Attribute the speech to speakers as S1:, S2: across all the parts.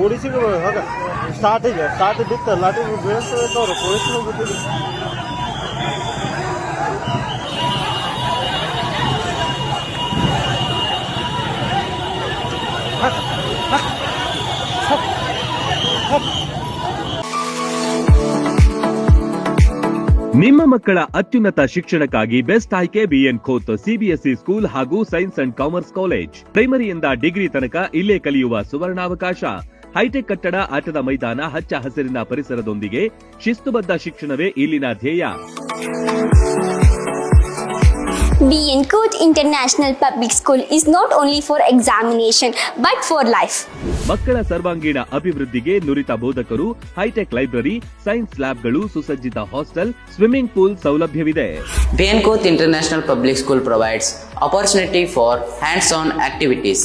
S1: ಓಡಿಸಿಗೆ ಹೋಗ ಸ್ಟಾರ್ಟ್ ಬಿತ್ತು ಲಾಟಿ ಬೀಳ್ತವ್ರು ಪೊಲೀಸ್ನೂ ಬಿಟ್ಟಿದ್ರು.
S2: ನಿಮ್ಮ ಮಕ್ಕಳ ಅತ್ಯುನ್ನತ ಶಿಕ್ಷಣಕ್ಕಾಗಿ ಬೆಸ್ಟ್ ಆಯ್ಕೆ ಬಿಎನ್ ಖೋತ್ ಸಿಬಿಎಸ್ಇ ಸ್ಕೂಲ್ ಹಾಗೂ ಸೈನ್ಸ್ ಅಂಡ್ ಕಾಮರ್ಸ್ ಕಾಲೇಜ್. ಪ್ರೈಮರಿಯಿಂದ ಡಿಗ್ರಿ ತನಕ ಇಲ್ಲೇ ಕಲಿಯುವ ಸುವರ್ಣಾವಕಾಶ. ಹೈಟೆಕ್ ಕಟ್ಟಡ, ಆಟದ ಮೈದಾನ, ಹಚ್ಚ ಹಸಿರಿನ ಪರಿಸರದೊಂದಿಗೆ ಶಿಸ್ತುಬದ್ಧ ಶಿಕ್ಷಣವೇ ಇಲ್ಲಿನ ಧ್ಯೇಯ.
S3: BN Khot International Public School is not only for examination but for life.
S2: ಮಕ್ಕಳ ಸರ್ವಾಂಗೀಣ ಅಭಿವೃದ್ಧಿಗೆ ನುರಿತ ಬೋಧಕರು, ಹೈಟೆಕ್ ಲೈಬ್ರರಿ, ಸೈನ್ಸ್ ಲ್ಯಾಬ್ಗಳು, ಸುಸಜ್ಜಿತ ಹಾಸ್ಟೆಲ್, ಸ್ವಿಮ್ಮಿಂಗ್ ಪೂಲ್ ಸೌಲಭ್ಯವಿದೆ.
S4: BN Khot International Public School provides opportunity for hands-on activities.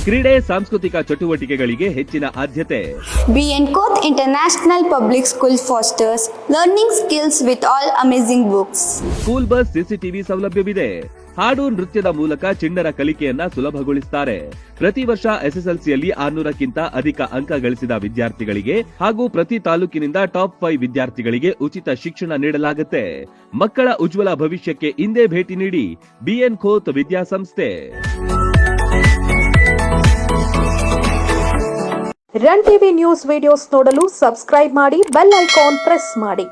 S2: ಕ್ರೀಡೆ, ಸಾಂಸ್ಕೃತಿಕ ಚಟುವಟಿಕೆಗಳಿಗೆ ಹೆಚ್ಚಿನ ಆದ್ಯತೆ.
S3: BN Khot International Public School fosters learning skills with all amazing books.
S2: School bus, CCTV ಸೌಲಭ್ಯವಿದೆ. ಹಾಡು, ನೃತ್ಯದ ಮೂಲಕ ಚಿಣ್ಣರ ಕಲಿಕೆಯನ್ನ ಸುಲಭಗೊಳಿಸುತ್ತಾರೆ. ಪ್ರತಿ ವರ್ಷ ಎಸ್ಎಸ್ಎಲ್ಸಿಯಲ್ಲಿ 600ಕ್ಕಿಂತ ಅಧಿಕ ಅಂಕ ಗಳಿಸಿದ ವಿದ್ಯಾರ್ಥಿಗಳಿಗೆ ಹಾಗೂ ಪ್ರತಿ ತಾಲೂಕಿನಿಂದ ಟಾಪ್ 5 ವಿದ್ಯಾರ್ಥಿಗಳಿಗೆ ಉಚಿತ ಶಿಕ್ಷಣ ನೀಡಲಾಗುತ್ತೆ. ಮಕ್ಕಳ ಉಜ್ವಲ ಭವಿಷ್ಯಕ್ಕೆ ಇಂದೇ ಭೇಟಿ ನೀಡಿ BN Khot ವಿದ್ಯಾಸಂಸ್ಥೆ.
S5: ರನ್ ಟಿವಿ ನ್ಯೂಸ್ ವಿಡಿಯೋಸ್ ನೋಡಲು ಸಬ್ಸ್ಕ್ರೈಬ್ ಮಾಡಿ, ಬೆಲ್ ಐಕಾನ್ ಪ್ರೆಸ್ ಮಾಡಿ.